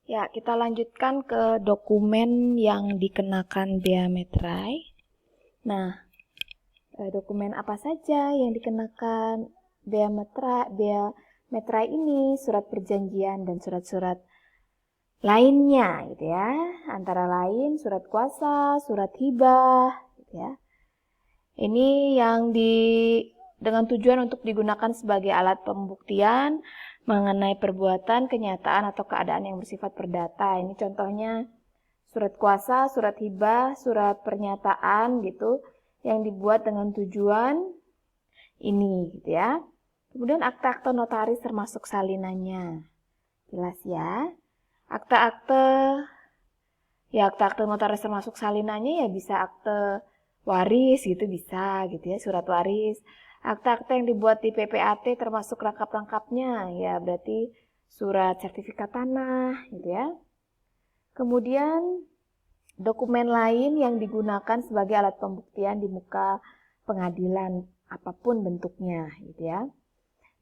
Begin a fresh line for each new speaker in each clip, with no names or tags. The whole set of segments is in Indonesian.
Ya, kita lanjutkan ke dokumen yang dikenakan bea materai. Nah, dokumen apa saja yang dikenakan bea materai ini? Surat perjanjian dan surat-surat lainnya, gitu ya. Antara lain surat kuasa, surat hibah, gitu ya. Ini yang dengan tujuan untuk digunakan sebagai alat pembuktian mengenai perbuatan, kenyataan, atau keadaan yang bersifat perdata. Ini contohnya surat kuasa, surat hibah, surat pernyataan gitu yang dibuat dengan tujuan ini gitu ya. Kemudian akta-akta notaris termasuk salinannya. Jelas ya. Akta-akta notaris termasuk salinannya ya bisa akte waris gitu bisa gitu ya, surat waris. Akta-akta yang dibuat di PPAT termasuk rangkap-rangkapnya ya berarti surat sertifikat tanah gitu ya. Kemudian dokumen lain yang digunakan sebagai alat pembuktian di muka pengadilan apapun bentuknya gitu ya.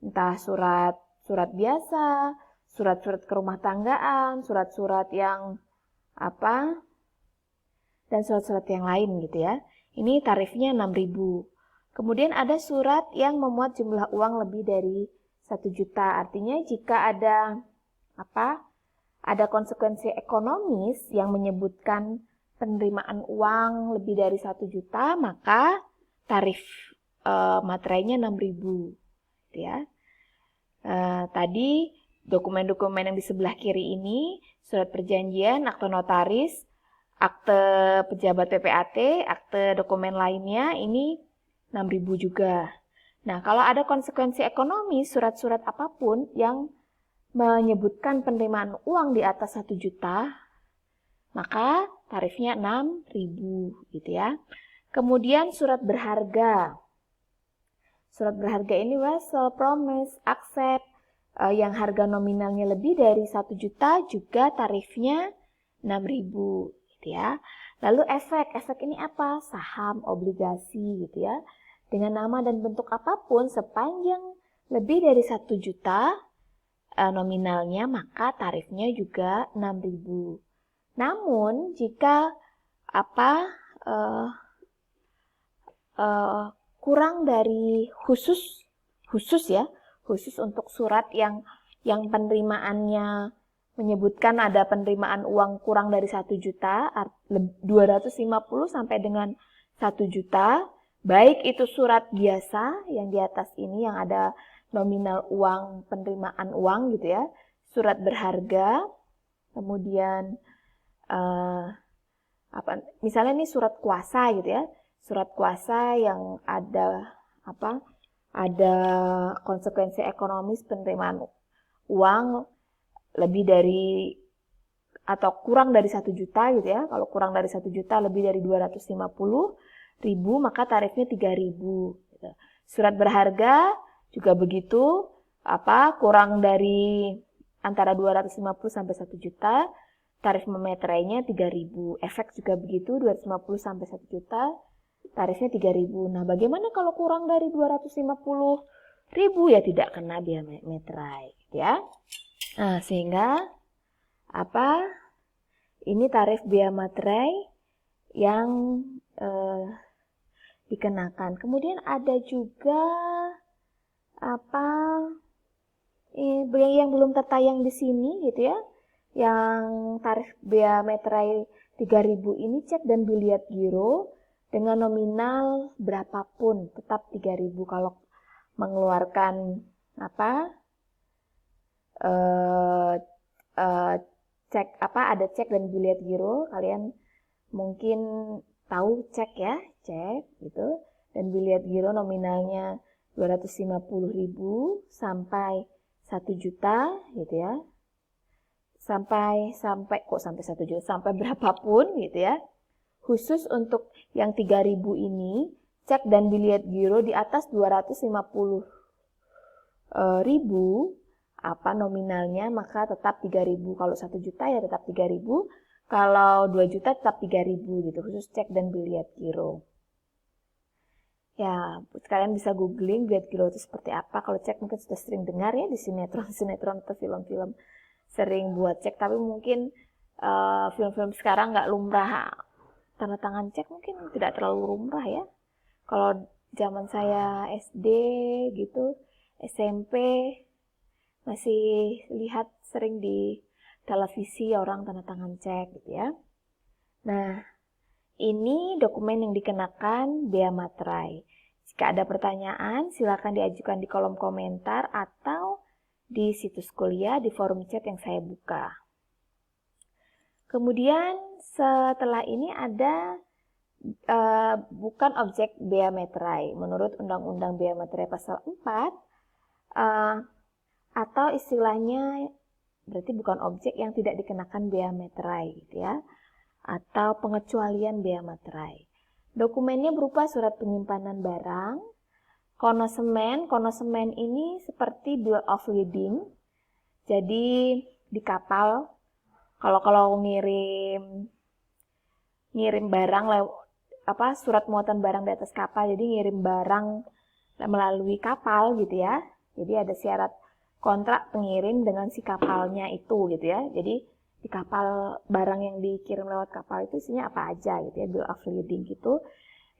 Entah surat biasa, surat-surat kerumah tanggaan, surat-surat yang apa dan surat-surat yang lain gitu ya. Ini tarifnya 6.000. Kemudian ada surat yang memuat jumlah uang lebih dari 1 juta. Artinya jika ada konsekuensi ekonomis yang menyebutkan penerimaan uang lebih dari 1 juta, maka tarif materainya 6.000 gitu ya. Tadi dokumen-dokumen yang di sebelah kiri ini, surat perjanjian, akte notaris, akte pejabat PPAT, akte dokumen lainnya, ini 6.000 juga. Nah, kalau ada konsekuensi ekonomi, surat-surat apapun yang menyebutkan penerimaan uang di atas 1 juta, maka tarifnya 6.000 gitu ya. Kemudian surat berharga. Surat berharga ini wesel, promise, accept, yang harga nominalnya lebih dari 1 juta juga tarifnya 6.000 gitu ya. Lalu efek ini apa? Saham, obligasi gitu ya. Dengan nama dan bentuk apapun sepanjang lebih dari 1 juta nominalnya maka tarifnya juga 6.000. Namun jika kurang dari khusus untuk surat yang penerimaannya menyebutkan ada penerimaan uang kurang dari 1 juta, 250 sampai dengan 1 juta, baik itu surat biasa yang di atas ini yang ada nominal uang, penerimaan uang gitu ya, surat berharga, kemudian misalnya ini surat kuasa gitu ya, surat kuasa yang ada konsekuensi ekonomis penerimaan uang lebih dari atau kurang dari 1 juta gitu ya. Kalau kurang dari 1 juta lebih dari 250.000 maka tarifnya 3.000 gitu. Surat berharga juga begitu, kurang dari antara 250 sampai 1 juta, tarif memeterainya 3.000. Efek juga begitu, 250 sampai 1 juta, tarifnya 3.000. Nah, bagaimana kalau kurang dari 250.000 ya tidak kena bea materai gitu ya. Nah, sehingga ini tarif bea materai yang dikenakan. Kemudian ada juga yang belum tertayang di sini gitu ya. Yang tarif bea materai 3.000 ini cek dan biliet giro dengan nominal berapapun tetap 3.000. Kalau mengeluarkan ada cek dan biliet giro, kalian mungkin tahu cek ya, cek gitu, dan biliet giro nominalnya 250.000 sampai 1 juta gitu ya. Sampai 1 juta, sampai berapapun gitu ya. Khusus untuk yang 3.000 ini, cek dan biliet giro di atas 250.000 nominalnya maka tetap 3.000. Kalau 1 juta ya tetap 3.000. Kalau 2 juta tetap 3.000 gitu, khusus cek dan biliet giro. Ya, kalian bisa googling biliet giro itu seperti apa. Kalau cek mungkin sudah sering dengar ya di sinetron atau film-film sering buat cek, tapi mungkin film-film sekarang nggak lumrah tanda tangan cek, mungkin tidak terlalu lumrah ya. Kalau zaman saya SD gitu, SMP, masih lihat sering di televisi orang tanda tangan cek gitu ya. Nah, ini dokumen yang dikenakan bea materai. Jika ada pertanyaan, silakan diajukan di kolom komentar atau di situs kuliah di forum chat yang saya buka. Kemudian setelah ini ada bukan objek bea materai. Menurut Undang-Undang Bea Materai Pasal 4, atau istilahnya berarti bukan objek yang tidak dikenakan bea materai gitu ya, atau pengecualian bea materai. Dokumennya berupa surat penyimpanan barang, konosemen ini seperti bill of lading. Jadi di kapal, kalau ngirim barang surat muatan barang di atas kapal, jadi ngirim barang melalui kapal gitu ya. Jadi ada syarat kontrak pengirim dengan si kapalnya itu gitu ya. Jadi di kapal, barang yang dikirim lewat kapal itu isinya apa aja gitu ya, bill of lading gitu.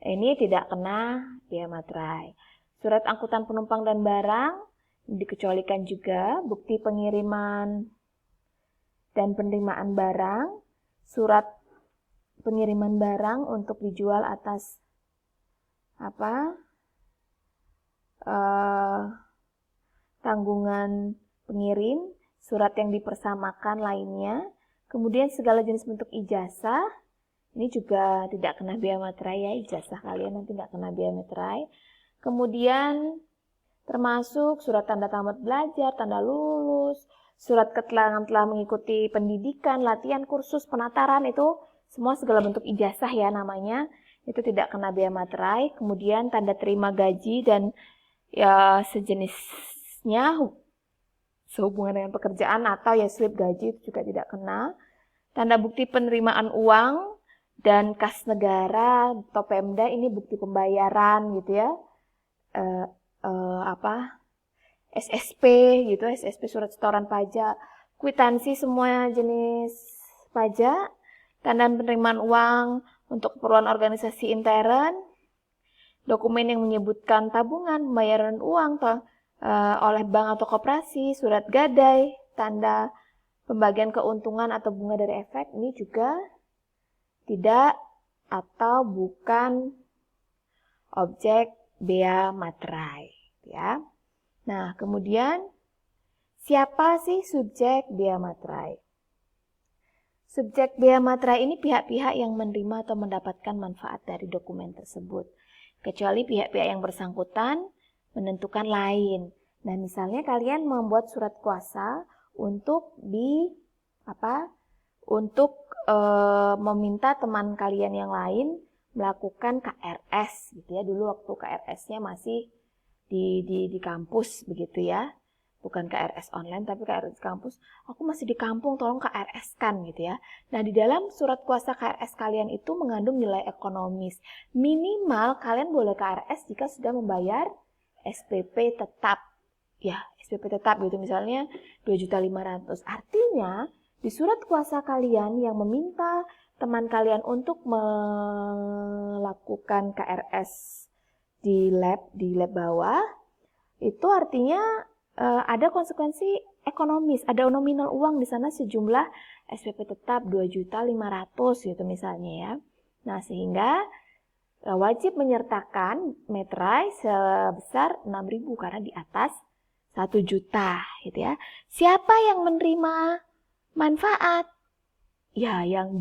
Ini tidak kena bea materai. Surat angkutan penumpang dan barang dikecualikan juga, bukti pengiriman dan penerimaan barang, surat pengiriman barang untuk dijual atas tanggungan pengirim, surat yang dipersamakan lainnya, kemudian segala jenis bentuk ijazah, ini juga tidak kena bea materai ya, ijazah kalian nanti nggak kena bea materai. Kemudian termasuk surat tanda tamat belajar, tanda lulus, surat keterangan telah mengikuti pendidikan, latihan, kursus, penataran, itu semua segala bentuk ijazah ya namanya, itu tidak kena bea materai. Kemudian tanda terima gaji dan ya sejenisnya sehubungan dengan pekerjaan atau ya slip gaji itu juga tidak kena. Tanda bukti penerimaan uang dan kas negara atau Pemda, ini bukti pembayaran gitu ya. SSP gitu, SSP surat setoran pajak, kwitansi semua jenis pajak, tanda penerimaan uang untuk keperluan organisasi intern, dokumen yang menyebutkan tabungan, pembayaran uang oleh bank atau koperasi, surat gadai, tanda pembagian keuntungan atau bunga dari efek, ini juga tidak atau bukan objek bea materai ya. Nah, kemudian siapa sih subjek bea materai? Subjek bea materai ini pihak-pihak yang menerima atau mendapatkan manfaat dari dokumen tersebut, kecuali pihak-pihak yang bersangkutan menentukan lain. Nah, misalnya kalian membuat surat kuasa untuk meminta teman kalian yang lain melakukan KRS gitu ya. Dulu waktu KRS-nya masih di kampus begitu ya. Bukan KRS online tapi KRS kampus. Aku masih di kampung, tolong KRS-kan gitu ya. Nah, di dalam surat kuasa KRS kalian itu mengandung nilai ekonomis. Minimal kalian boleh KRS jika sudah membayar SPP tetap. Ya, SPP tetap gitu, misalnya 2.500.000. Artinya, di surat kuasa kalian yang meminta teman kalian untuk melakukan KRS di lab bawah, itu artinya ada konsekuensi ekonomis, ada nominal uang di sana sejumlah SPP tetap 2.500.000 gitu misalnya ya. Nah, sehingga wajib menyertakan materai sebesar 6.000 karena di atas 1 juta gitu ya. Siapa yang menerima manfaat? Ya, yang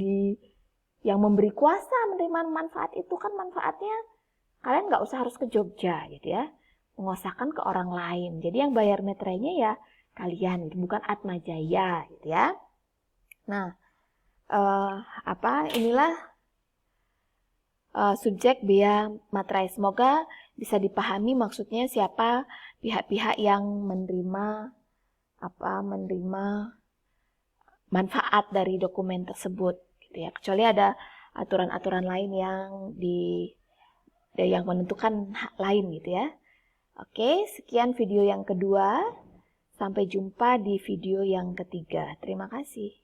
memberi kuasa menerima manfaat itu kan manfaatnya kalian nggak usah harus ke Jogja gitu ya, menguasakan ke orang lain. Jadi yang bayar materainya ya kalian, bukan Atma Jaya gitu ya. Nah, inilah subjek bea materai. Semoga bisa dipahami maksudnya siapa pihak-pihak yang menerima manfaat dari dokumen tersebut gitu ya. Kecuali ada aturan-aturan lain yang menentukan hak lain gitu ya. Oke, sekian video yang kedua. Sampai jumpa di video yang ketiga. Terima kasih.